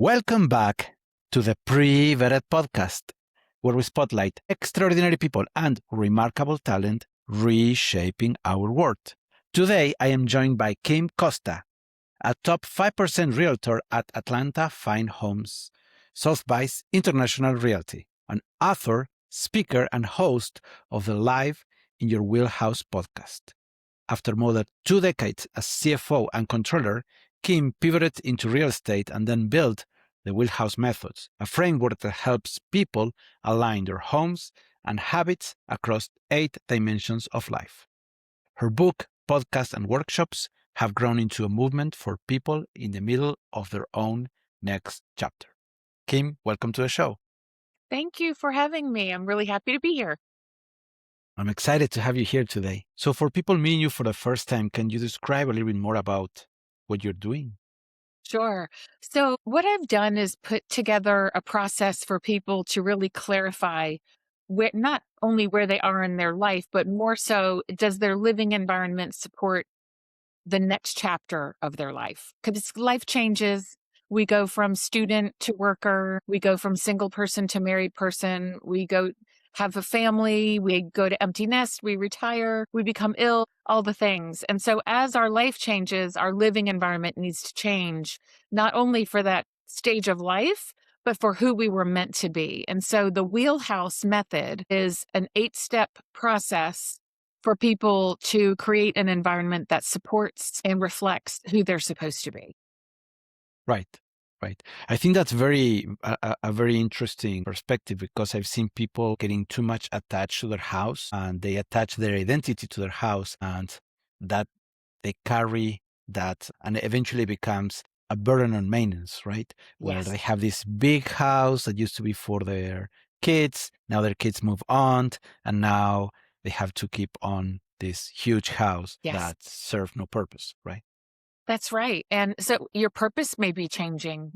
Welcome back to the PreVetted Podcast, where we spotlight extraordinary people and remarkable talent reshaping our world. Today, I am joined by Kim Costa, a top 5% realtor at Atlanta Fine Homes, Sotheby's International Realty, an author, speaker, and host of the Live in Your Wheelhouse podcast. After more than 2 decades as CFO and controller, Kim pivoted into real estate and then built the Wheelhouse Methods, a framework that helps people align their homes and habits across 8 dimensions of life. Her book, podcast, and workshops have grown into a movement for people in the middle of their own next chapter. Kim, welcome to the show. Thank you for having me. I'm really happy to be here. I'm excited to have you here today. So for people meeting you for the first time, can you describe a little bit more about what you're doing? Sure. So, what I've done is put together a process for people to really clarify where not only where they are in their life, but more so, does their living environment support the next chapter of their life? Because life changes. We go from student to worker, we go from single person to married person, we go have a family, we go to empty nest, we retire, we become ill, all the things. And so as our life changes, our living environment needs to change, not only for that stage of life, but for who we were meant to be. And so the Wheelhouse Method is an 8-step process for people to create an environment that supports and reflects who they're supposed to be. Right. I think that's a very interesting perspective because I've seen people getting too much attached to their house and they attach their identity to their house and that they carry that and eventually becomes a burden on maintenance, right? Where Yes. they have this big house that used to be for their kids. Now their kids move on and now they have to keep on this huge house Yes. that serves no purpose, right? That's right. And so your purpose may be changing.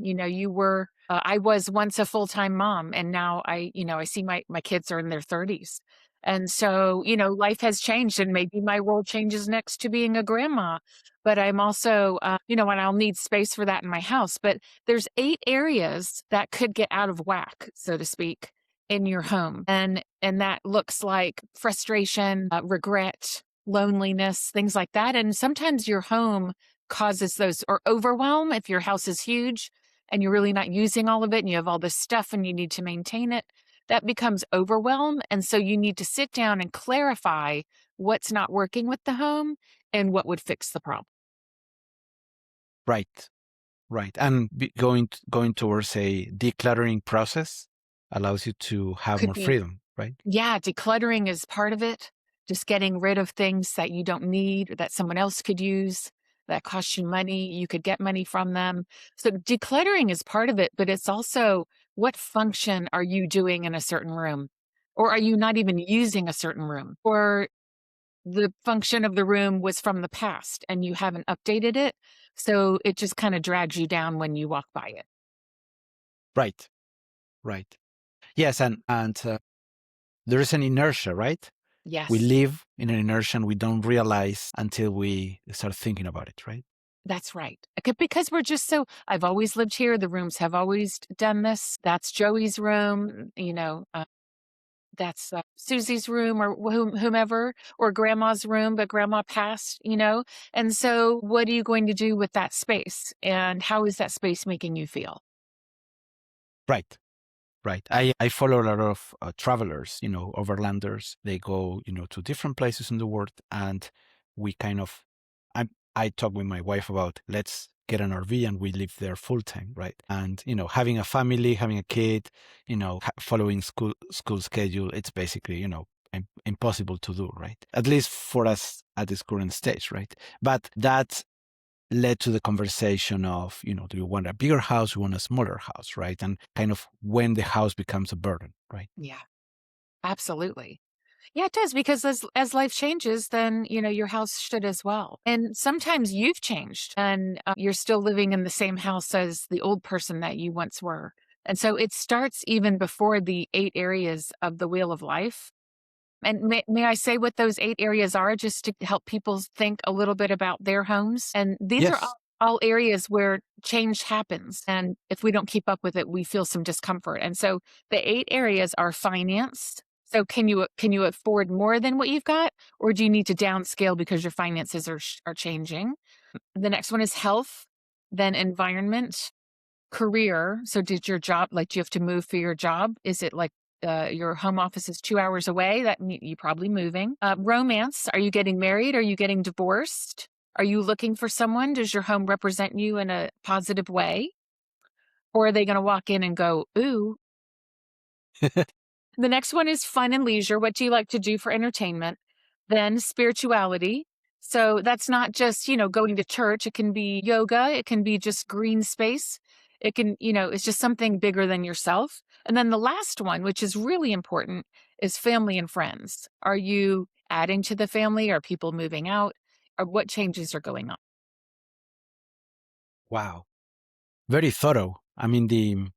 I was once a full-time mom and now I see my kids are in their 30s. And so, life has changed and maybe my role changes next to being a grandma, but I'm also, and I'll need space for that in my house. But there's 8 areas that could get out of whack, so to speak, in your home. And that looks like frustration, regret, loneliness, things like that. And sometimes your home causes those or overwhelm if your house is huge and you're really not using all of it and you have all this stuff and you need to maintain it, that becomes overwhelm. And so you need to sit down and clarify what's not working with the home and what would fix the problem. Right. And going towards a decluttering process allows you to have Could more be, freedom, right? yeah, decluttering is part of it. Just getting rid of things that you don't need or that someone else could use that cost you money. You could get money from them. So decluttering is part of it, but it's also what function are you doing in a certain room? Or are you not even using a certain room? Or the function of the room was from the past and you haven't updated it. So it just kind of drags you down when you walk by it. Right. Yes, and there is an inertia, right? We Yes. live in an inertia and we don't realize until we start thinking about it, right? That's right. Because we're just I've always lived here. The rooms have always done this. That's Joey's room, that's Susie's room or whomever, or grandma's room, but grandma passed. And so what are you going to do with that space? And how is that space making you feel? Right. I follow a lot of travelers, overlanders. They go, to different places in the world and we I talk with my wife about let's get an RV and we live there full time, right? And having a family, having a kid, following school schedule, it's basically impossible to do, right? At least for us at this current stage, right? But that led to the conversation of do you want a bigger house, you want a smaller house, right? And kind of when the house becomes a burden, right? Yeah, absolutely. Yeah, it does, because as life changes, then, your house should as well. And sometimes you've changed and you're still living in the same house as the old person that you once were. And so it starts even before the 8 areas of the wheel of life. And may I say what those 8 areas are, just to help people think a little bit about their homes? And these are all Yes. all areas where change happens. And if we don't keep up with it, we feel some discomfort. And so the 8 areas are finance. So can you afford more than what you've got, or do you need to downscale because your finances are changing? The next one is health, then environment, career. So did your job, like, do you have to move for your job? Is it like your home office is 2 hours away? You're probably moving. Romance. Are you getting married? Are you getting divorced? Are you looking for someone? Does your home represent you in a positive way? Or are they going to walk in and go, ooh? The next one is fun and leisure. What do you like to do for entertainment? Then spirituality. So that's not just, going to church. It can be yoga. It can be just green space. It can, it's just something bigger than yourself. And then the last one, which is really important, is family and friends. Are you adding to the family? Are people moving out? Or what changes are going on? Wow. Very thorough. I mean,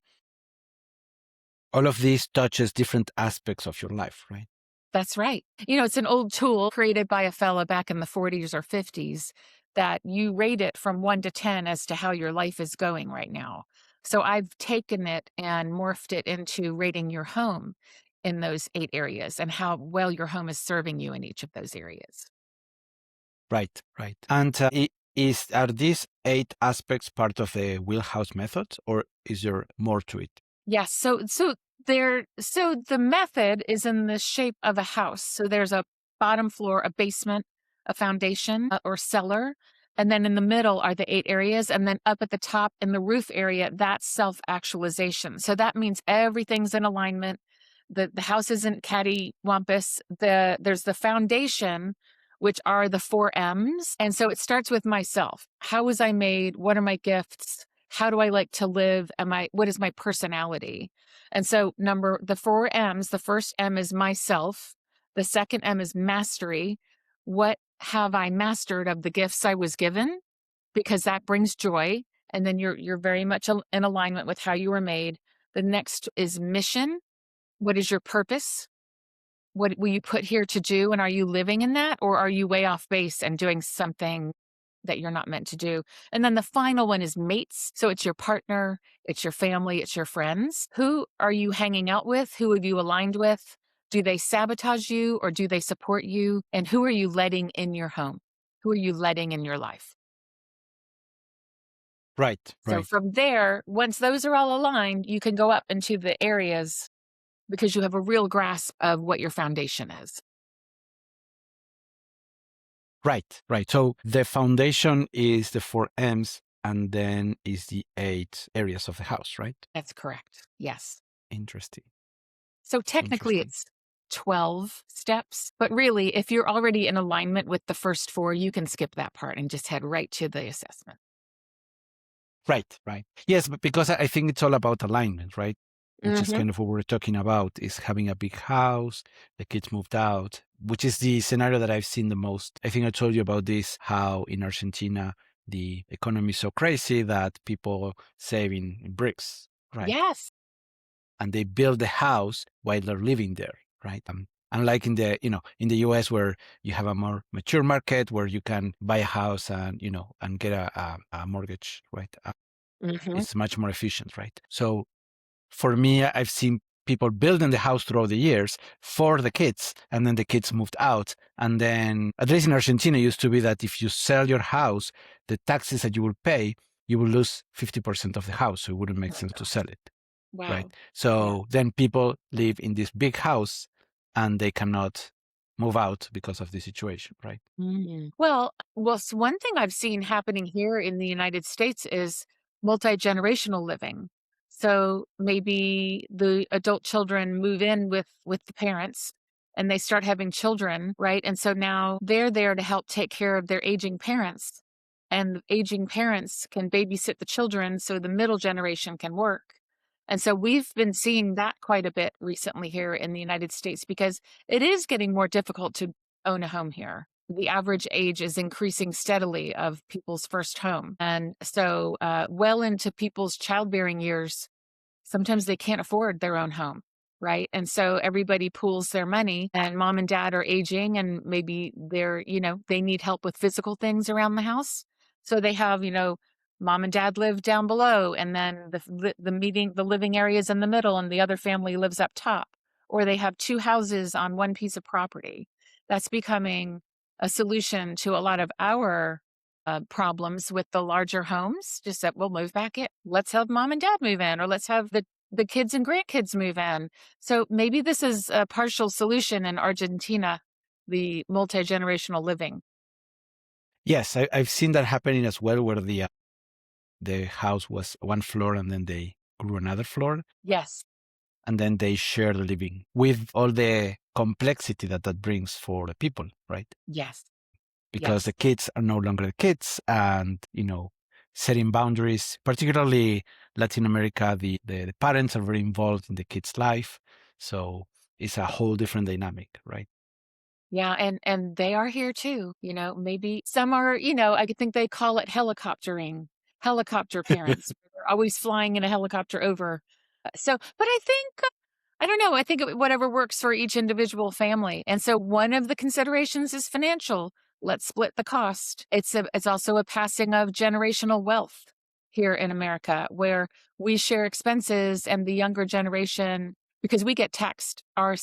all of this touches different aspects of your life, right? That's right. It's an old tool created by a fella back in the 40s or 50s that you rate it from 1 to 10 as to how your life is going right now. So I've taken it and morphed it into rating your home in those 8 areas and how well your home is serving you in each of those areas. Right, right. And are these 8 aspects part of the wheelhouse method, or is there more to it? Yes. So the method is in the shape of a house. So there's a bottom floor, a basement, a foundation or cellar. And then in the middle are the 8 areas. And then up at the top in the roof area, that's self-actualization. So that means everything's in alignment. The house isn't cattywampus. There's the foundation, which are the 4 M's. And so it starts with myself. How was I made? What are my gifts? How do I like to live? What is my personality? And so the 4 M's, the first M is myself. The second M is mastery. What have I mastered of the gifts I was given? Because that brings joy. And then you're very much in alignment with how you were made. The next is mission. What is your purpose? What were you put here to do? And are you living in that? Or are you way off base and doing something that you're not meant to do? And then the final one is mates. So it's your partner, it's your family, it's your friends. Who are you hanging out with? Who have you aligned with? Do they sabotage you or do they support you? And who are you letting in your home? Who are you letting in your life? Right, So right. from there, once those are all aligned, you can go up into the areas because you have a real grasp of what your foundation is. Right, right. So the foundation is the 4 M's and then is the 8 areas of the house, right? That's correct. Yes. Interesting. So technically Interesting. it's 12 steps, but really, if you're already in alignment with the first 4, you can skip that part and just head right to the assessment. Right, right. Yes, but because I think it's all about alignment, right? Which is Mm-hmm. kind of what we're talking about, is having a big house, the kids moved out, which is the scenario that I've seen the most. I think I told you about this, how in Argentina, the economy is so crazy that people save in bricks, right? Yes. And they build the house while they're living there, right? Unlike in the US where you have a more mature market where you can buy a house and, and get a mortgage, right? Mm-hmm. It's much more efficient, right? So for me, I've seen people building the house throughout the years for the kids, and then the kids moved out. And then, at least in Argentina, it used to be that if you sell your house, the taxes that you will pay, you will lose 50% of the house. So it wouldn't make Oh my sense to gosh. sell it, right? Wow. Yeah. So then people live in this big house and they cannot move out because of the situation, right? Well, one thing I've seen happening here in the United States is multi-generational living. So maybe the adult children move in with the parents and they start having children, right? And so now they're there to help take care of their aging parents. And the aging parents can babysit the children so the middle generation can work. And so we've been seeing that quite a bit recently here in the United States because it is getting more difficult to own a home here. The average age is increasing steadily of people's first home. And so, well into people's childbearing years, sometimes they can't afford their own home, right? And so everybody pools their money, and mom and dad are aging, and maybe they need help with physical things around the house. So they have, mom and dad live down below, and then the living area is in the middle, and the other family lives up top, or they have two houses on one piece of property. That's becoming a solution to a lot of our problems with the larger homes. Just that we'll move back in. Let's have mom and dad move in, or let's have the kids and grandkids move in. So maybe this is a partial solution in Argentina, the multi-generational living. Yes, I've seen that happening as well, where the house was one floor and then they grew another floor, Yes, and then they share the living with all the complexity that that brings for the people, right? yes, Because yes. the kids are no longer the kids, and setting boundaries, particularly Latin America, the parents are very involved in the kid's life, so it's a whole different dynamic, right? Yeah, and they are here too, maybe some are, I could think they call it helicoptering, helicopter parents. They're always flying in a helicopter over. But I think, I don't know, I think whatever works for each individual family. And so one of the considerations is financial. Let's split the cost. It's also a passing of generational wealth here in America, where we share expenses and the younger generation, because we get taxed, our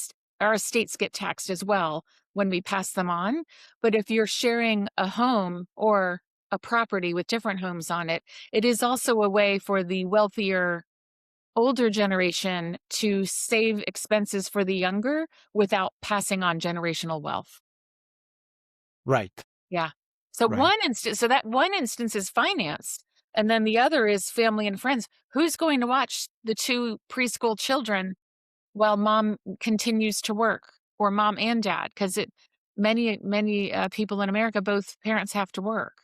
estates get taxed as well when we pass them on. But if you're sharing a home or a property with different homes on it, it is also a way for the wealthier older generation to save expenses for the younger without passing on generational wealth. Right, Yeah. So right. that one instance is finance, and then the other is family and friends. Who's going to watch the two preschool children while mom continues to work, or mom and dad? Because many people in America, both parents have to work,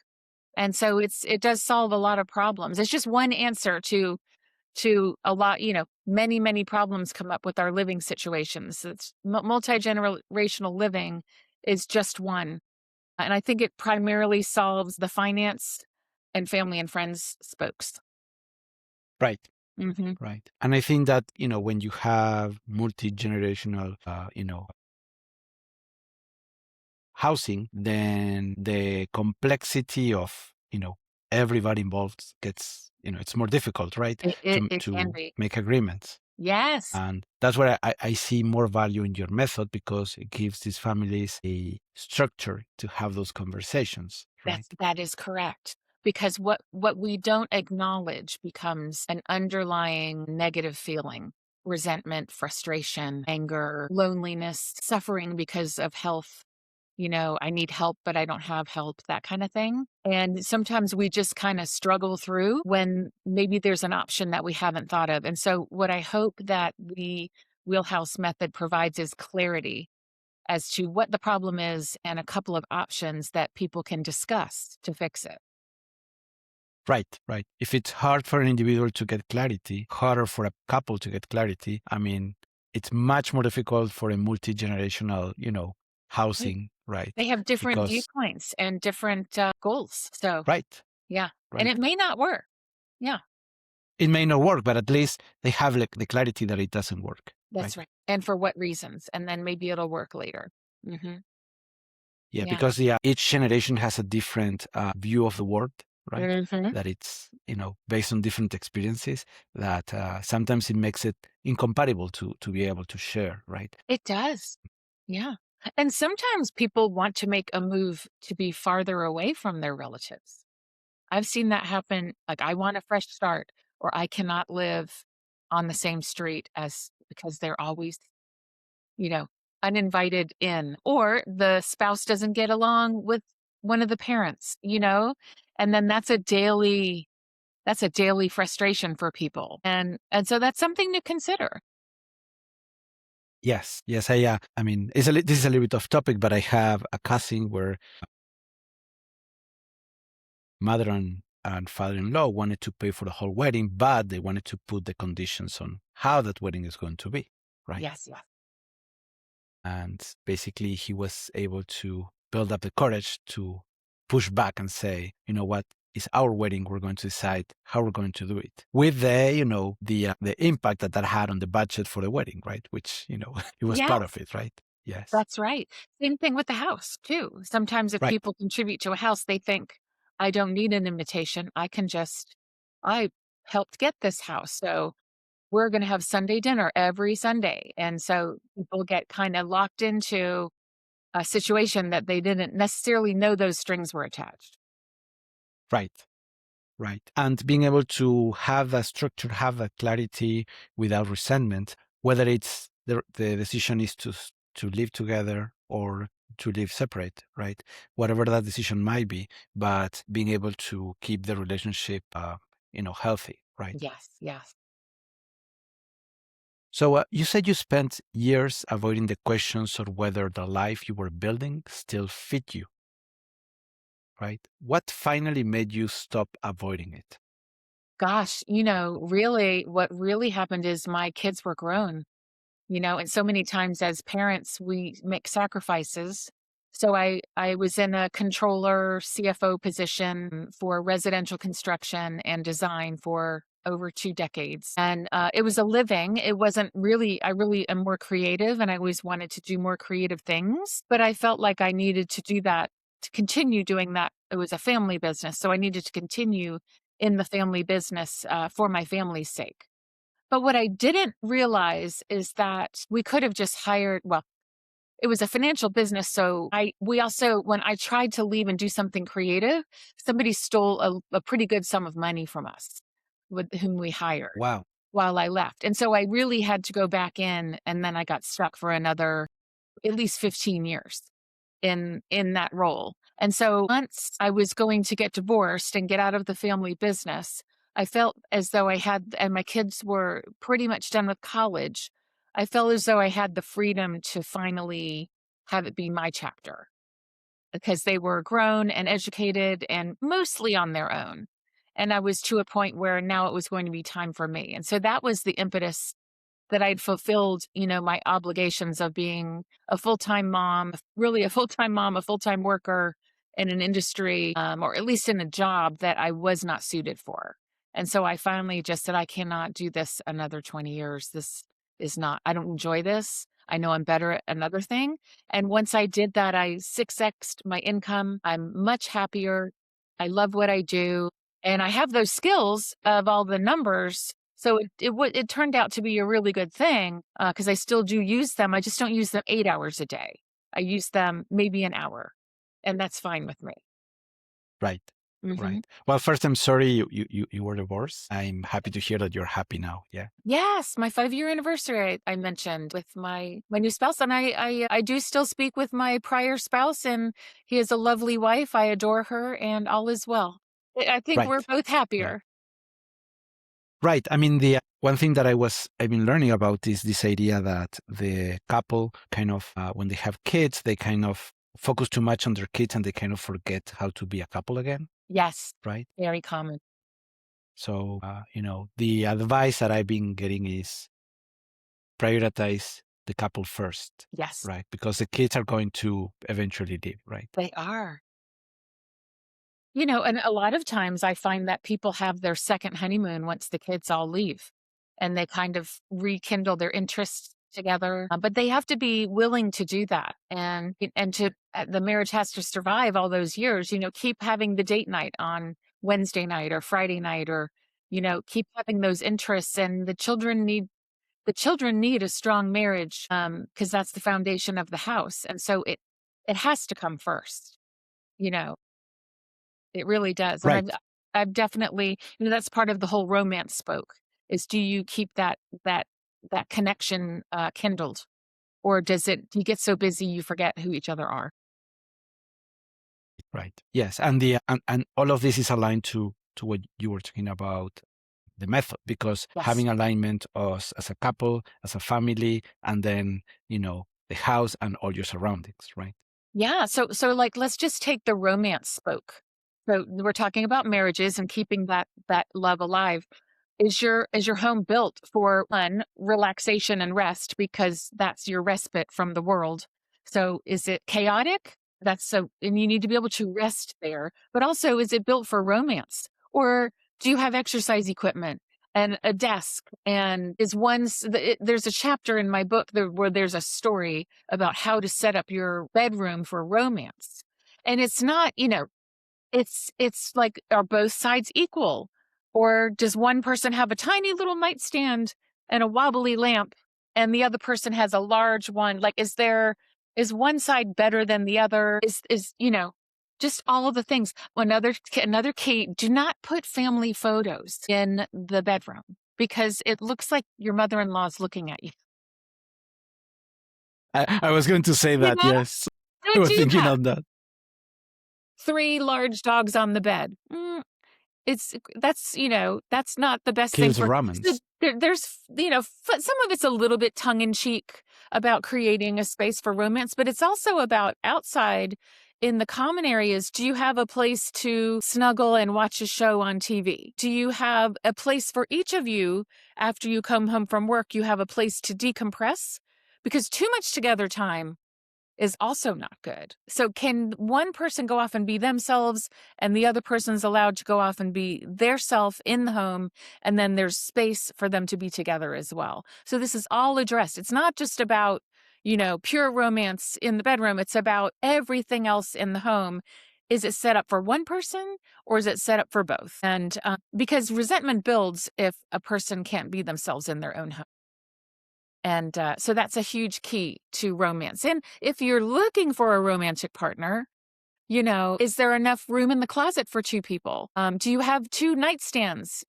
and so it does solve a lot of problems. It's just one answer to a lot. Many problems come up with our living situations. It's multi-generational living is just one, and I think it primarily solves the finance and family and friends spokes. Right. Hmm. Right. And I think that, when you have multi-generational, housing, then the complexity of, everybody involved gets, it's more difficult, right? It can To be. make agreements. Yes. And that's where I see more value in your method, because it gives these families a structure to have those conversations, right? That is correct. Because what we don't acknowledge becomes an underlying negative feeling: resentment, frustration, anger, loneliness, suffering because of health. I need help, but I don't have help, that kind of thing. And sometimes we just kind of struggle through when maybe there's an option that we haven't thought of. And so, what I hope that the wheelhouse method provides is clarity as to what the problem is and a couple of options that people can discuss to fix it. Right, right. If it's hard for an individual to get clarity, harder for a couple to get clarity, I mean, it's much more difficult for a multi-generational, Right. housing, right? They have different Because, viewpoints and different goals. So, right, yeah. And right. it may not work. Yeah, It may not work, but at least they have like the clarity that it doesn't work, that's right? right. And for what reasons? And then maybe it'll work later. Yeah, Yeah. because each generation has a different view of the world, right? Hmm. That it's, based on different experiences, that sometimes it makes it incompatible to be able to share, right? It does. Yeah. And sometimes people want to make a move to be farther away from their relatives. I've seen that happen. Like, I want a fresh start, or I cannot live on the same street as, because they're always, you know, uninvited in, or the spouse doesn't get along with one of the parents. And then that's a daily frustration for people. And so that's something to consider. Yes, yes. I mean, this is a little bit off topic, but I have a cousin where mother and father-in-law wanted to pay for the whole wedding, but they wanted to put the conditions on how that wedding is going to be, right? Yes, yes. And basically, he was able to build up the courage to push back and say, you know what? It's our wedding. We're going to decide how we're going to do it, with the impact that had on the budget for the wedding, right? Which it was part of Yes. it, right? Yes, That's right. Same thing with the house too. Sometimes if right. people contribute to a house, they think, I don't need an invitation. I helped get this house. So we're going to have Sunday dinner every Sunday. And so people get kind of locked into a situation that they didn't necessarily know those strings were attached. Right. Right. And being able to have that structure, have that clarity without resentment, whether it's the decision is to live together or to live separate, right? Whatever that decision might be, but being able to keep the relationship, healthy, right? Yes, yes. So you said you spent years avoiding the questions of whether the life you were building still fit you, right? What finally made you stop avoiding it? Gosh, really what really happened is my kids were grown. And so many times as parents, we make sacrifices. So I was in a controller CFO position for residential construction and design for over 2 decades. And it was a living. It wasn't really, I really am more creative and I always wanted to do more creative things. But I felt like I needed to do that, to continue doing that. It was a family business. So I needed to continue in the family business for my family's sake. But what I didn't realize is that we could have just hired, well, it was a financial business. So we also, when I tried to leave and do something creative, somebody stole a pretty good sum of money from us with whom we hired Wow. while I left. And so I really had to go back in and then I got stuck for another at least 15 years in that role. And so once I was going to get divorced and get out of the family business, I felt as though I had, and my kids were pretty much done with college. I felt as though I had the freedom to finally have it be my chapter because they were grown and educated and mostly on their own. And I was to a point where now it was going to be time for me. And so that was the impetus that I'd fulfilled, my obligations of being a full-time mom, really a full-time mom, a full-time worker in an industry, or at least in a job that I was not suited for. And so I finally just said, I cannot do this another 20 years. This is not, I don't enjoy this. I know I'm better at another thing. And once I did that, I 6x'd my income. I'm much happier. I love what I do. And I have those skills of all the numbers, so it turned out to be a really good thing because I still do use them. I just don't use them 8 hours a day. I use them maybe an hour, and that's fine with me. Right. Hmm. Right. Well, first, I'm sorry you were divorced. I'm happy to hear that you're happy now. Yeah. Yes, my 5-year anniversary I mentioned with my new spouse, and I do still speak with my prior spouse, and he has a lovely wife. I adore her, and all is well. I think we're Right. both Right. happier. Right. I mean, the one thing that I've been learning about is this idea that the couple kind of, when they have kids, they kind of focus too much on their kids and they kind of forget how to be a couple again. Yes, Right. very common. So, the advice that I've been getting is prioritize the couple first. Yes, Right. Because the kids are going to eventually leave. Right. they are. And a lot of times I find that people have their second honeymoon once the kids all leave and they kind of rekindle their interests together. But they have to be willing to do that. And to the marriage has to survive all those years, keep having the date night on Wednesday night or Friday night or, keep having those interests. And the children need a strong marriage because that's the foundation of the house. And so it has to come first, you know. It really does, and I've Right. I've definitely that's part of the whole romance spoke, is do you keep that that connection, kindled, or do you get so busy you forget who each other are? Right. Yes. And all of this is aligned to what you were talking about, the method, because Yes. having alignment as a couple, as a family, and then, the house and all your surroundings, right? Yeah, so, like, let's just take the romance spoke. So, we're talking about marriages and keeping that love alive. Is your home built for, 1, relaxation and rest because that's your respite from the world? So, is it chaotic? And you need to be able to rest there, but also, is it built for romance? Or do you have exercise equipment and a desk? And there's a chapter in my book where there's a story about how to set up your bedroom for romance. And it's not, It's like, are both sides equal? Or does one person have a tiny little nightstand and a wobbly lamp and the other person has a large one? Like, is one side better than the other? Just all of the things. Another key, do not put family photos in the bedroom because it looks like your mother-in-law's looking at you. I was going to say You that, know? yes. I Don't was do thinking that. on that. 3 large dogs on the bed. That's not the best thing Kills for. So romance. there's, some of it's a little bit tongue in cheek about creating a space for romance, but it's also about outside in the common areas. Do you have a place to snuggle and watch a show on TV? Do you have a place for each of you after you come home from work? You have a place to decompress? Because too much together time is also not good. So can one person go off and be themselves and the other person's allowed to go off and be their self in the home, and then there's space for them to be together as well. So this is all addressed. It's not just about, pure romance in the bedroom. It's about everything else in the home. Is it set up for one person or is it set up for both? And because resentment builds if a person can't be themselves in their own home. And so that's a huge key to romance. And if you're looking for a romantic partner, is there enough room in the closet for 2 people? Do you have 2 nightstands?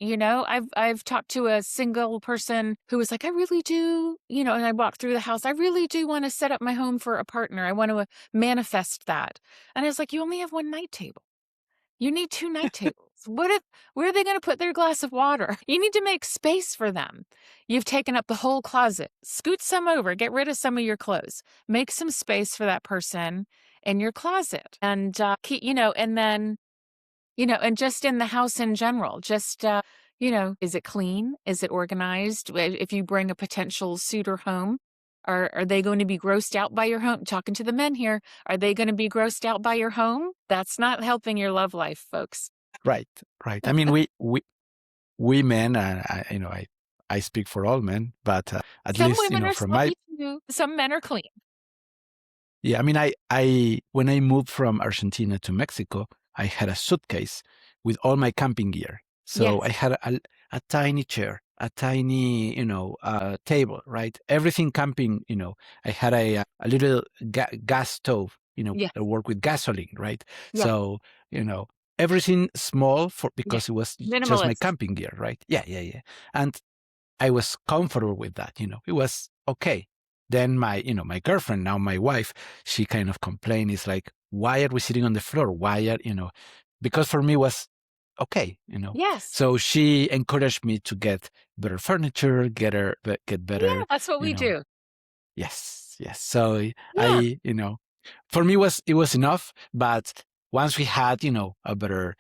I've talked to a single person who was like, I really do, and I walked through the house. I really do want to set up my home for a partner. I want to manifest that. And I was like, you only have 1 night table. You need 2 night tables. Where are they going to put their glass of water? You need to make space for them. You've taken up the whole closet. Scoot some over, get rid of some of your clothes. Make some space for that person in your closet. And, and then, and just in the house in general, just, is it clean? Is it organized? If you bring a potential suitor home, are they going to be grossed out by your home? Talking to the men here, are they going to be grossed out by your home? That's not helping your love life, folks. Right, right. I mean, we men, I speak for all men, but at Some least, women are from my, sloppy too. Some men are clean. yeah, I mean, when I moved from Argentina to Mexico, I had a suitcase with all my camping gear. So I Yes. had a tiny chair, a tiny, table, right? Everything camping, I had a little gas stove, Yes. that worked with gasoline, right? Yes. So, everything small Yes. because it was just my Minimalist. camping gear, right? Yeah, yeah, yeah. And I was comfortable with that, it was okay. Then my girlfriend, now my wife, she kind of complained. It's like, why are we sitting on the floor? Why are, because for me it was okay, Yes. So she encouraged me to get better furniture, get Yeah, better, that's what you we know, do. yes, yes. So Yeah. I, for me it was enough. But once we had, a better,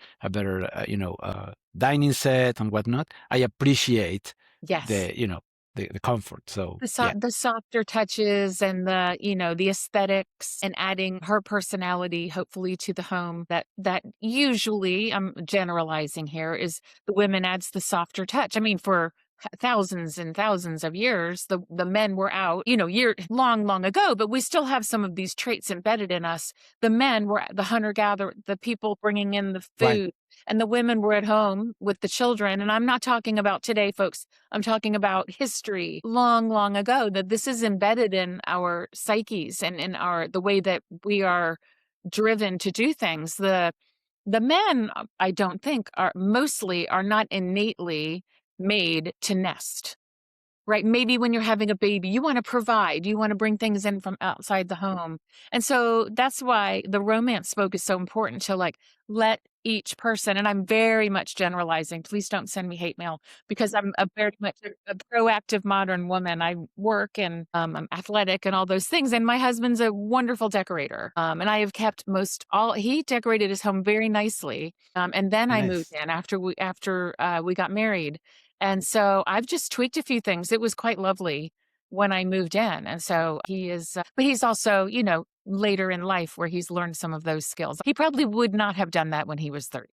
dining set and whatnot, I appreciate Yes. the comfort. So yeah, The softer touches and the aesthetics and adding her personality, hopefully, to the home that usually, I'm generalizing here, is the women adds the softer touch. I mean, for thousands and thousands of years, the men were out, long, long ago, but we still have some of these traits embedded in us. The men were the hunter-gatherer, the people bringing in the right, food, and the women were at home with the children. And I'm not talking about today, folks. I'm talking about history long, long ago, that this is embedded in our psyches and in the way that we are driven to do things. The men, I don't think, are not innately made to nest. Right. Maybe when you're having a baby, you want to provide, you want to bring things in from outside the home. And so that's why the romance spoke is so important, to let each person, and I'm very much generalizing. Please don't send me hate mail, because I'm very much a proactive modern woman. I work and I'm athletic and all those things. And my husband's a wonderful decorator. And I have kept he decorated his home very nicely. And then I moved nice. in after we got married. And so I've just tweaked a few things. It was quite lovely when I moved in. And so he is, but he's also, later in life where he's learned some of those skills. He probably would not have done that when he was 30.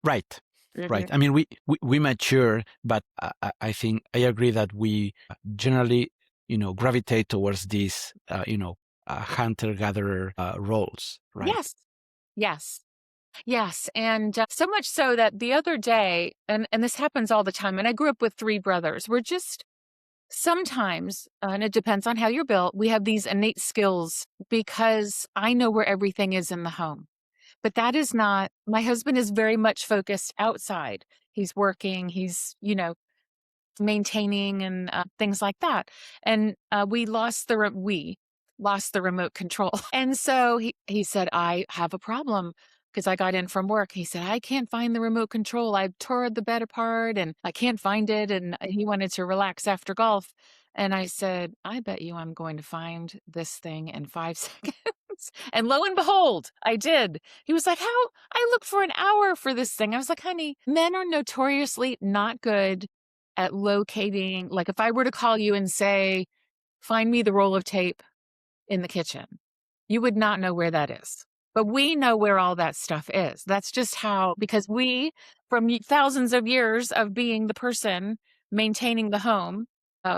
Right. Mhm. Right. I mean, we mature, but I think I agree that we generally, gravitate towards these, hunter-gatherer roles, right? Yes. Yes. Yes, and so much so that the other day, and this happens all the time, and I grew up with 3 brothers. We're just sometimes, and it depends on how you're built, we have these innate skills because I know where everything is in the home. But that is not my husband is very much focused outside. He's working, he's, maintaining and things like that. And we lost the remote control. And so he said, I have a problem because I got in from work. He said, I can't find the remote control. I tore the bed apart and I can't find it. And he wanted to relax after golf. And I said, I bet you I'm going to find this thing in 5 seconds. And lo and behold, I did. He was like, how? I looked for an hour for this thing. I was like, honey, men are notoriously not good at locating. Like if I were to call you and say, find me the roll of tape in the kitchen, you would not know where that is. But we know where all that stuff is. That's just how, because we, from thousands of years of being the person maintaining the home,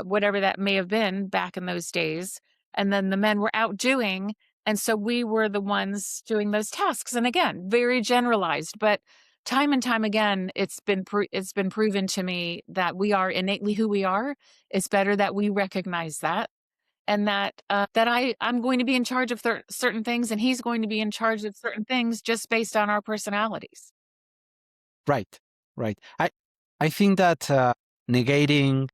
whatever that may have been back in those days, and then the men were out doing, and so we were the ones doing those tasks. And again, very generalized, but time and time again, it's been proven to me that we are innately who we are. It's better that we recognize that, and I'm going to be in charge of certain things, and he's going to be in charge of certain things just based on our personalities. Right, right. I think that negating,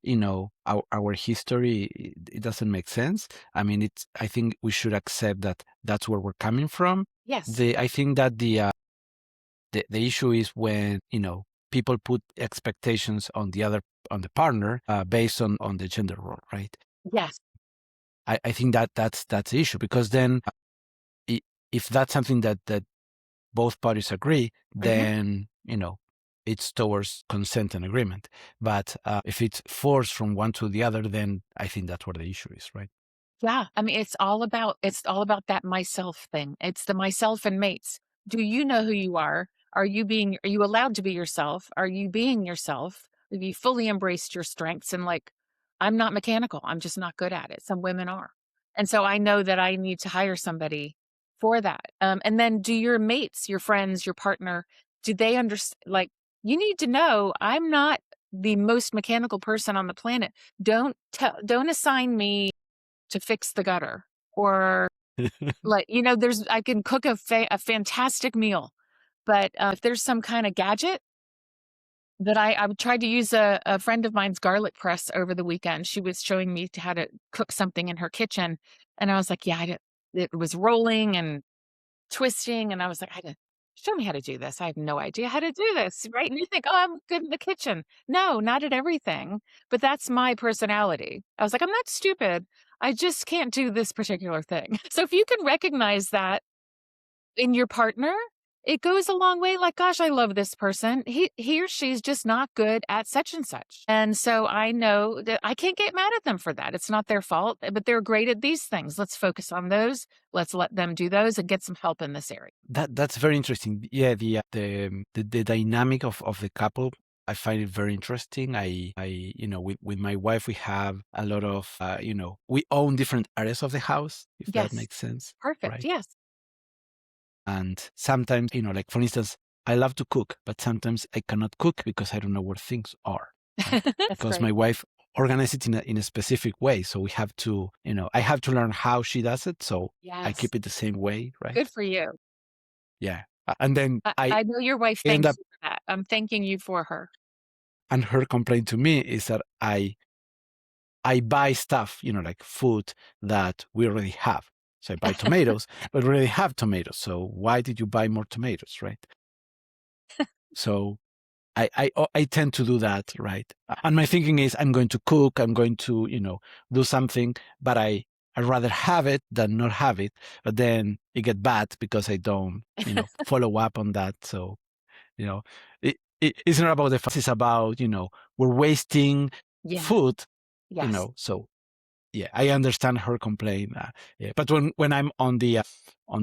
our history, it doesn't make sense. I mean, I think we should accept that that's where we're coming from. Yes. I think that the issue is when people put expectations on the partner based on the gender role, right? Yes. I think that's the issue, because then if that's something that both parties agree, then it's towards consent and agreement. But if it's forced from one to the other, then I think that's where the issue is, right? Yeah. I mean, it's all about that myself thing. It's the myself and mates. Do you know who you are? Are you allowed to be yourself? Are you being yourself? Have you fully embraced your strengths? And like, I'm not mechanical. I'm just not good at it. Some women are. And so I know that I need to hire somebody for that. And then do your mates, your friends, your partner, do they understand? Like, you need to know I'm not the most mechanical person on the planet. Don't assign me to fix the gutter, or like, I can cook a fantastic meal, but if there's some kind of gadget that I tried to use a friend of mine's garlic press over the weekend. She was showing me how to cook something in her kitchen. And I was like, yeah, it was rolling and twisting. And I was like, show me how to do this. I have no idea how to do this. Right. And you think, oh, I'm good in the kitchen. No, not at everything. But that's my personality. I was like, I'm not stupid. I just can't do this particular thing. So if you can recognize that in your partner, it goes a long way. Like, gosh, I love this person. He or she's just not good at such and such. And so I know that I can't get mad at them for that. It's not their fault, but they're great at these things. Let's focus on those. Let's let them do those and get some help in this area. That's very interesting. Yeah, the dynamic of the couple, I find it very interesting. With my wife, we have a lot of, we own different areas of the house, if that Yes. makes sense. Perfect. Right? Yes. And sometimes, like for instance, I love to cook, but sometimes I cannot cook because I don't know where things are. Right? Because my wife organizes it in a specific way. So we have to, I have to learn how she does it. So I keep it the same way, right? Good for you. Yeah. And then I know your wife thanks you for that. I'm thanking you for her. And her complaint to me is that I buy stuff, like food that we already have. So I buy tomatoes, but we already have tomatoes. So why did you buy more tomatoes, right? So I tend to do that, right? And my thinking is I'm going to cook, I'm going to, do something, but I'd rather have it than not have it. But then it get bad because I don't, follow up on that. So, it's not about the fuss, it's about, we're wasting food, Yes. so yeah, I understand her complaint. Yeah. But when I'm on the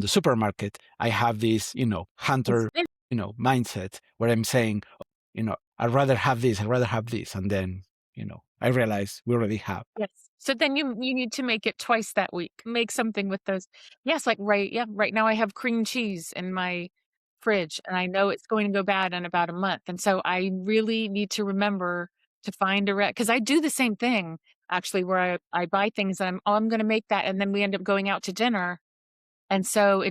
supermarket, I have this, hunter, mindset where I'm saying, I'd rather have this, and then, I realize we already have. Yes. So then you need to make it twice that week. Make something with those. Yes, like right now I have cream cheese in my fridge and I know it's going to go bad in about a month. And so I really need to remember to find because I do the same thing actually, where I buy things and I'm going to make that. And then we end up going out to dinner. And so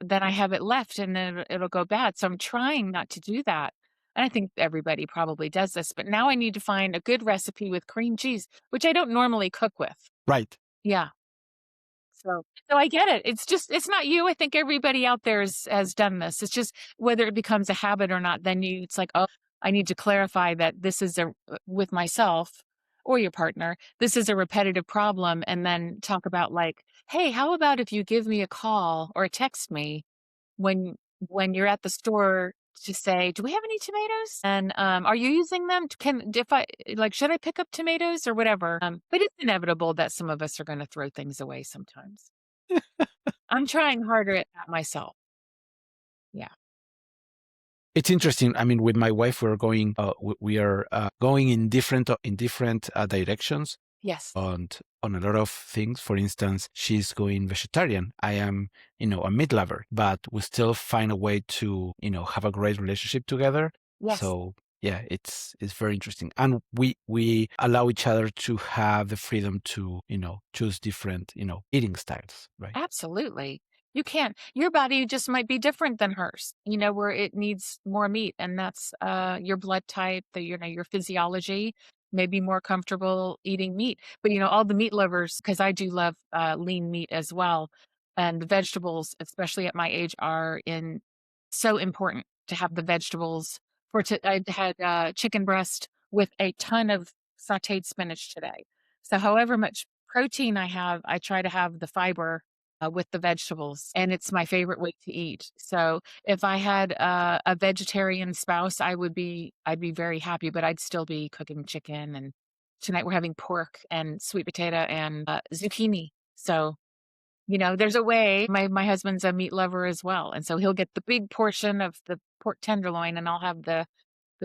then I have it left and then it'll go bad. So I'm trying not to do that. And I think everybody probably does this, but now I need to find a good recipe with cream cheese, which I don't normally cook with. Right. Yeah. So I get it. It's not you. I think everybody out there has done this. It's just whether it becomes a habit or not, then it's like, oh, I need to clarify that this is with myself or your partner, this is a repetitive problem. And then talk about like, hey, how about if you give me a call or text me when when you're at the store to say, do we have any tomatoes? And are you using them? Should I pick up tomatoes or whatever? But it's inevitable that some of us are going to throw things away sometimes. I'm trying harder at that myself. Yeah. It's interesting. I mean, with my wife, we are going in different directions Yes. on a lot of things. For instance, she's going vegetarian. I am, a meat lover, but we still find a way to, have a great relationship together. Yes. So yeah, it's very interesting, and we allow each other to have the freedom to, choose different, eating styles, right? Absolutely. You can't. Your body just might be different than hers, where it needs more meat. And that's your blood type, your physiology may be more comfortable eating meat. But, all the meat lovers, because I do love lean meat as well. And the vegetables, especially at my age, are so important to have the vegetables. I had chicken breast with a ton of sauteed spinach today. So however much protein I have, I try to have the fiber with the vegetables, and it's my favorite way to eat. So if I had a vegetarian spouse, I'd be very happy, but I'd still be cooking chicken. And tonight we're having pork and sweet potato and zucchini. So, there's a way. My husband's a meat lover as well. And so he'll get the big portion of the pork tenderloin and I'll have the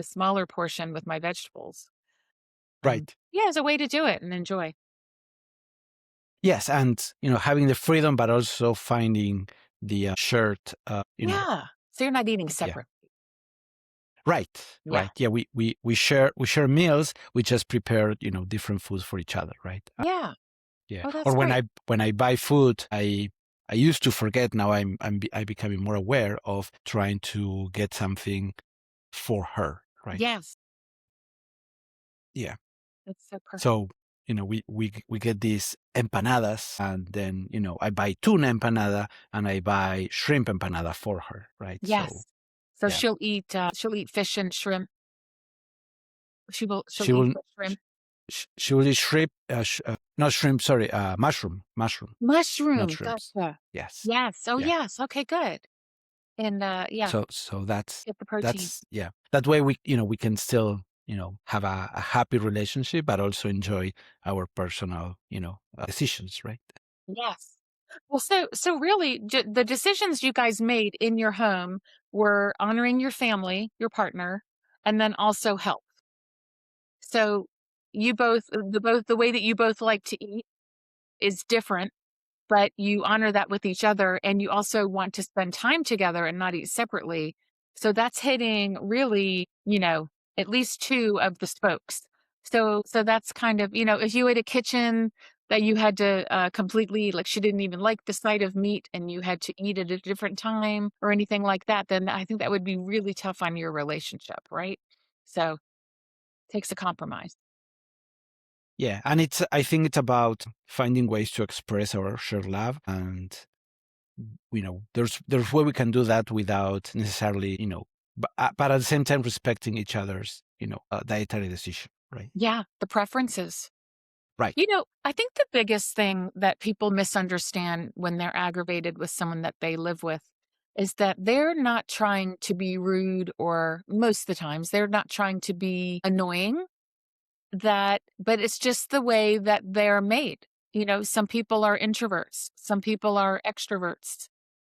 smaller portion with my vegetables. Right. Yeah, there's a way to do it and enjoy. Yes, and having the freedom, but also finding the shared, Yeah. So you're not eating separate. Right. Yeah. Right. Yeah. We share meals. We just prepare, different foods for each other. Right. Yeah. Yeah. Oh, that's Or when great. I buy food, I used to forget. Now I becoming more aware of trying to get something for her. Right. Yes. Yeah. That's so perfect. So, we get these empanadas, and then, I buy tuna empanada and I buy shrimp empanada for her. Right. Yes. So yeah. she'll eat fish and shrimp. She'll She eat will. the shrimp. She will eat shrimp. Not shrimp. Sorry. Mushroom. Not Mushroom. shrimps. Gotcha. Yes. Yes. Oh, Yeah. yes. Okay, good. And yeah, So that's get the protein. yeah. That way we can still, have a happy relationship, but also enjoy our personal, decisions, right? Yes. Well, so really, the decisions you guys made in your home were honoring your family, your partner, and then also health. So you the way that you both like to eat is different, but you honor that with each other, and you also want to spend time together and not eat separately. So that's hitting really, at least two of the spokes. So that's kind of, if you had a kitchen that you had to completely, like she didn't even like the sight of meat and you had to eat at a different time or anything like that, then I think that would be really tough on your relationship, right? So it takes a compromise. Yeah, and I think it's about finding ways to express our shared love, and there's way we can do that without necessarily, but at the same time respecting each other's, dietary decision, right? Yeah, the preferences. Right. I think the biggest thing that people misunderstand when they're aggravated with someone that they live with is that they're not trying to be rude, or most of the times they're not trying to be annoying, but it's just the way that they're made. Some people are introverts, some people are extroverts,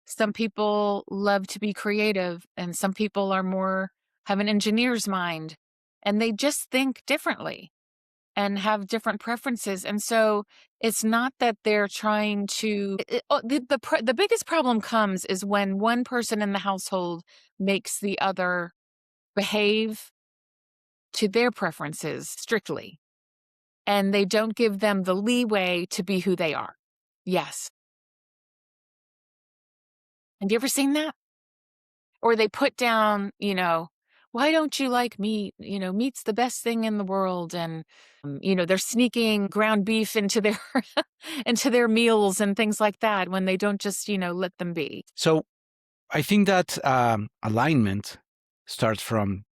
some people love to be creative, and some people have an engineer's mind, and they just think differently. and have different preferences. And so it's not that they're trying to, the biggest problem comes is when one person in the household makes the other behave to their preferences strictly, and they don't give them the leeway to be who they are. Yes. Have you ever seen that? Or they put down, why don't you like meat? Meat's the best thing in the world. And, they're sneaking ground beef into their into their meals and things like that when they don't just, let them be. So I think that alignment starts from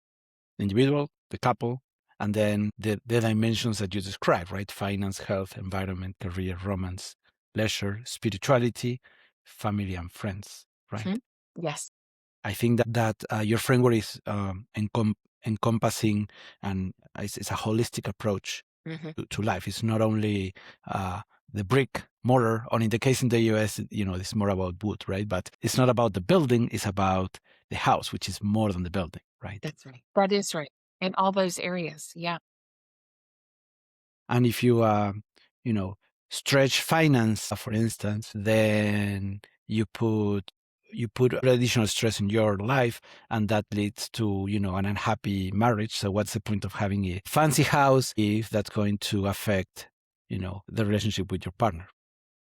the individual, the couple, and then the dimensions that you described, right? Finance, health, environment, career, romance, leisure, spirituality, family, and friends, right? Mm-hmm. Yes. I think that your framework is encompassing, and it's a holistic approach to life. It's not only the brick mortar, or in the case in the US, it's more about wood, right? But it's not about the building, it's about the house, which is more than the building, right? That's right. That is right. In all those areas. Yeah. And if you, stretch finance, for instance, then you put additional stress in your life, and that leads to, an unhappy marriage. So what's the point of having a fancy house if that's going to affect, the relationship with your partner?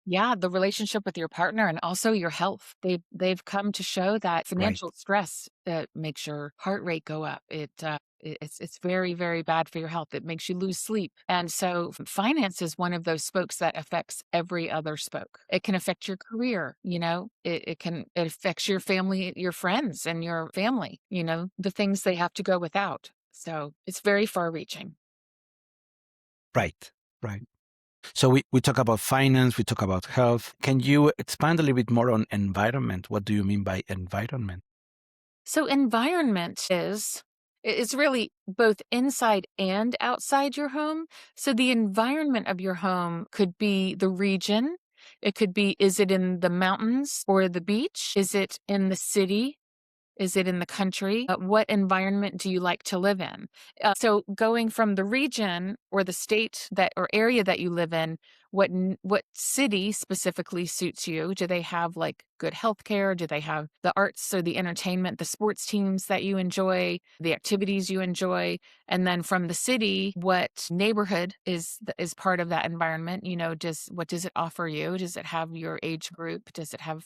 Yeah, the relationship with your partner and also your health. They've come to show that financial stress makes your heart rate go up. It's very, very bad for your health. It makes you lose sleep. And so finance is one of those spokes that affects every other spoke. It can affect your career, it affects your family, your friends and your family, the things they have to go without. So it's very far reaching. Right. So we talk about finance, we talk about health. Can you expand a little bit more on environment? What do you mean by environment? So environment is really both inside and outside your home. So the environment of your home could be the region. It could be, is it in the mountains or the beach? Is it in the city? Is it in the country? What environment do you like to live in? So going from the region or the state or area that you live in, what city specifically suits you? Do they have like good healthcare? Do they have the arts or the entertainment, the sports teams that you enjoy, the activities you enjoy? And then from the city, what neighborhood is part of that environment? What does it offer you? Does it have your age group? Does it have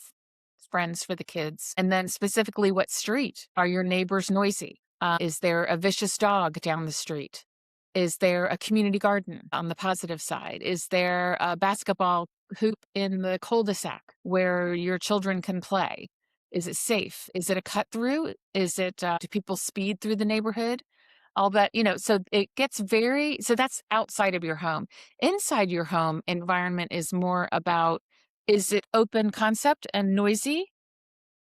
friends for the kids? And then specifically, what street? Are your neighbors noisy? Is there a vicious dog down the street? Is there a community garden on the positive side? Is there a basketball hoop in the cul-de-sac where your children can play? Is it safe? Is it a cut through? Do people speed through the neighborhood? All that, so it gets so that's outside of your home. Inside your home environment is more about, is it open concept and noisy?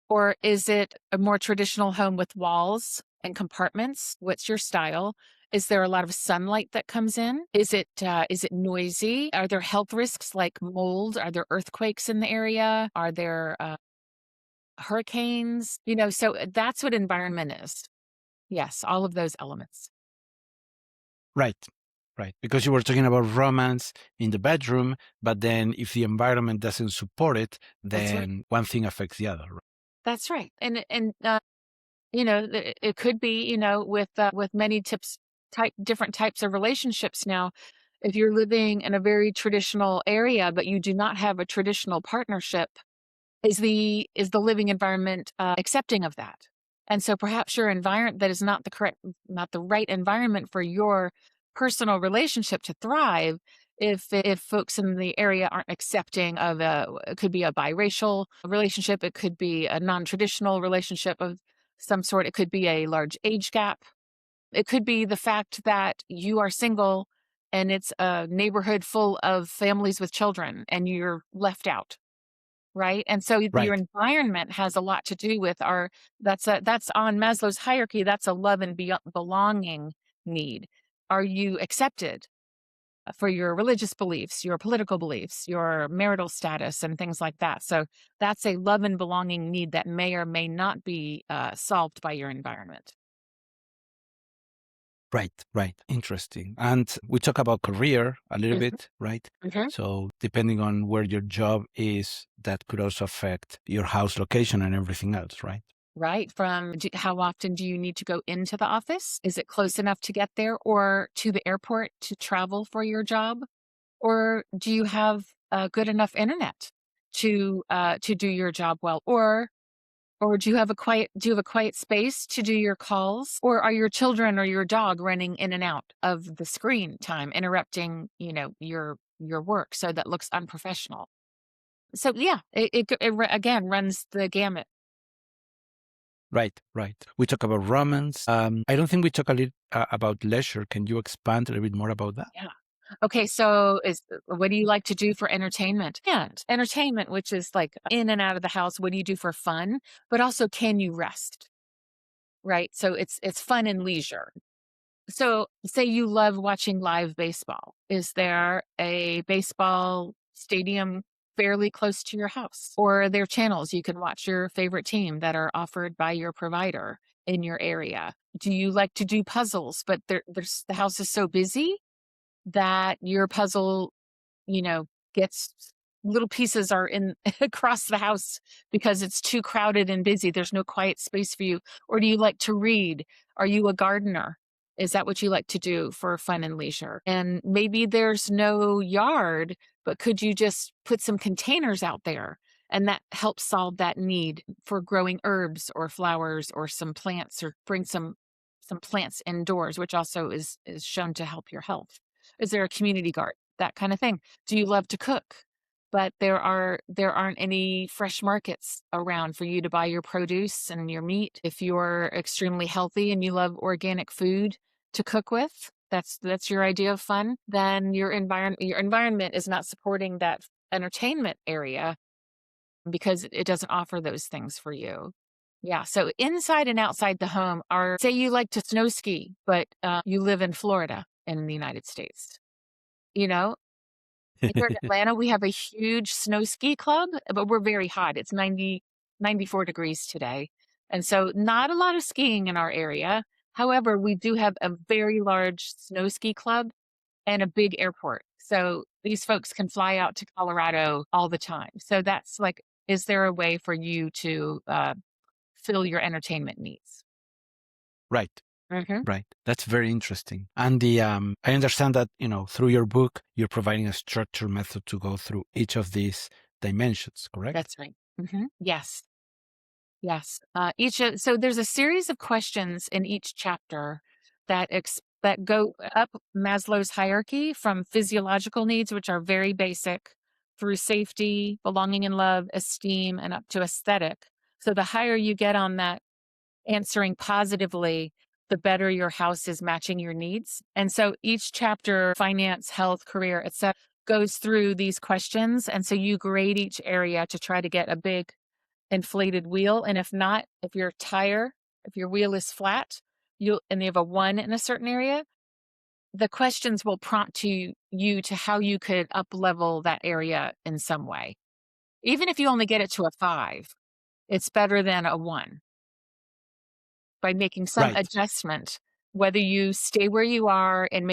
Or is it a more traditional home with walls and compartments? What's your style? Is there a lot of sunlight that comes in? Is it noisy? Are there health risks like mold? Are there earthquakes in the area? Are there hurricanes? So that's what environment is. Yes, all of those elements. Right. Because you were talking about romance in the bedroom, but then if the environment doesn't support it, then one thing affects the other. Right? That's right. And it could be, with many different types of relationships now. If you're living in a very traditional area, but you do not have a traditional partnership, is the living environment accepting of that? And so perhaps your environment that is not the right environment for your personal relationship to thrive. If folks in the area aren't accepting of it could be a biracial relationship, it could be a non-traditional relationship of some sort, it could be a large age gap, it could be the fact that you are single and it's a neighborhood full of families with children and you're left out. Right. And so your environment has a lot to do with that's on Maslow's hierarchy. That's a love and belonging need. Are you accepted for your religious beliefs, your political beliefs, your marital status, and things like that? So that's a love and belonging need that may or may not be solved by your environment. Right, right. Interesting. And we talk about career a little Mhm, bit, right? mhm. So depending on where your job is, that could also affect your house location and everything else, right? Right. How often do you need to go into the office? Is it close enough to get there or to the airport to travel for your job? Or do you have good enough internet to do your job well? Or do you have a quiet space to do your calls? Or are your children or your dog running in and out of the screen time, interrupting, your work so that looks unprofessional? So yeah, again runs the gamut. Right, right. We talk about romance. I don't think we talk a little about leisure. Can you expand a little bit more about that? Yeah. Okay, so what do you like to do for entertainment? And entertainment, which is like in and out of the house, what do you do for fun? But also can you rest? Right? So it's fun and leisure. So say you love watching live baseball. Is there a baseball stadium fairly close to your house? Or are there channels you can watch your favorite team that are offered by your provider in your area? Do you like to do puzzles, but the house is so busy that your puzzle, you know, gets little pieces are in across the house because it's too crowded and busy. There's no quiet space for you. Or do you like to read? Are you a gardener? Is that what you like to do for fun and leisure? And maybe there's no yard, but could you just put some containers out there? And that helps solve that need for growing herbs or flowers or some plants, or bring some plants indoors, which also is shown to help your health. Is there a community garden? That kind of thing. Do you love to cook? But there aren't any fresh markets around for you to buy your produce and your meat. If you're extremely healthy and you love organic food to cook with, that's your idea of fun, then your environment is not supporting that entertainment area because it doesn't offer those things for you. Yeah, so inside and outside the home are, say you like to snow ski, but you live in Florida in the United States. You know, here in Atlanta, we have a huge snow ski club, but we're very hot. It's 94 degrees today. And so not a lot of skiing in our area. However, we do have a very large snow ski club and a big airport. So these folks can fly out to Colorado all the time. So that's like, is there a way for you to fill your entertainment needs? Right. Hmm. Right. That's very interesting. And the I understand that, through your book, you're providing a structured method to go through each of these dimensions, correct? That's right. Yes. Yes. So there's a series of questions in each chapter that go up Maslow's hierarchy from physiological needs, which are very basic, through safety, belonging and love, esteem, and up to aesthetic. So the higher you get on that answering positively, the better your house is matching your needs. And so each chapter, finance, health, career, etc., goes through these questions. And so you grade each area to try to get a big inflated wheel. And if not, if your wheel is flat, and you have a 1 in a certain area, the questions will prompt you to how you could up level that area in some way. Even if you only get it to a 5, it's better than a 1 by making some Right. adjustment. Whether you stay where you are and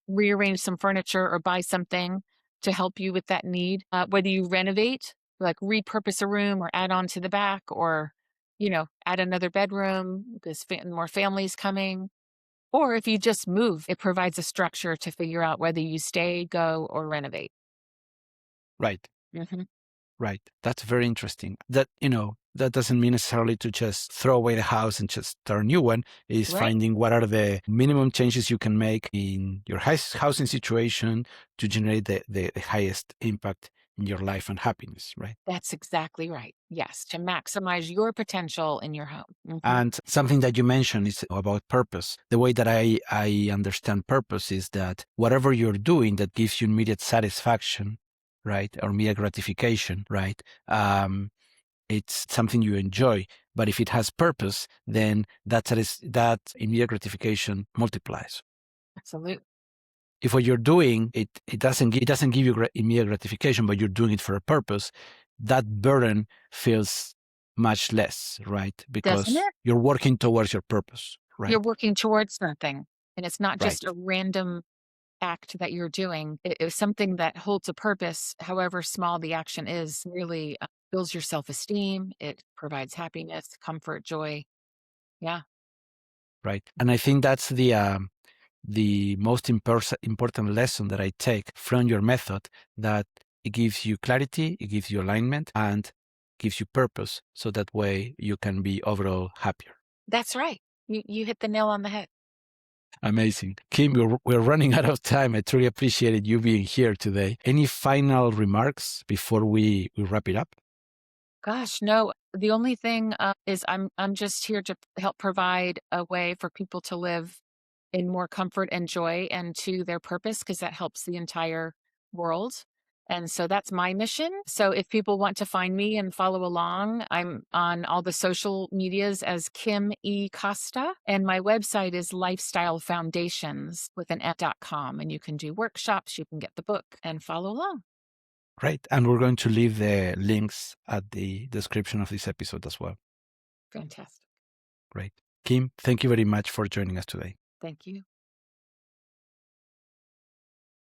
rearrange some furniture or buy something to help you with that need, whether you renovate, like repurpose a room or add on to the back, or add another bedroom because more families coming, or if you just move, it provides a structure to figure out whether you stay, go, or renovate. Right. Hmm. Right. That's very interesting. That doesn't mean necessarily to just throw away the house and just start a new one. Is Right. finding what are the minimum changes you can make in your housing situation to generate the highest impact in your life and happiness, right? That's exactly right. Yes, to maximize your potential in your home. And something that you mentioned is about purpose. The way that I understand purpose is that whatever you're doing that gives you immediate satisfaction, right, or immediate gratification, right, it's something you enjoy. But if it has purpose, then that immediate gratification multiplies. Absolutely. If what you're doing it doesn't give you immediate gratification, but you're doing it for a purpose, that burden feels much less, right? Doesn't Because it? you're working towards your purpose, You're right? working towards something. And it's not Right. just a random act that you're doing. It is something that holds a purpose, however small the action is, really builds your self esteem. It provides happiness, comfort, joy. Yeah. Right. And I think that's the most important lesson that I take from your method, that it gives you clarity, it gives you alignment, and gives you purpose. So that way you can be overall happier. That's right. You hit the nail on the head. Amazing. Kim, we're running out of time. I truly appreciated you being here today. Any final remarks before we wrap it up? Gosh, no. The only thing is I'm just here to help provide a way for people to live in more comfort and joy and to their purpose, because that helps the entire world. And so that's my mission. So if people want to find me and follow along, I'm on all the social medias as Kim E. Costa. And my website is lifestylefoundations with an F.com. And you can do workshops, you can get the book and follow along. Right. And we're going to leave the links at the description of this episode as well. Fantastic. Great. Kim, thank you very much for joining us today. Thank you.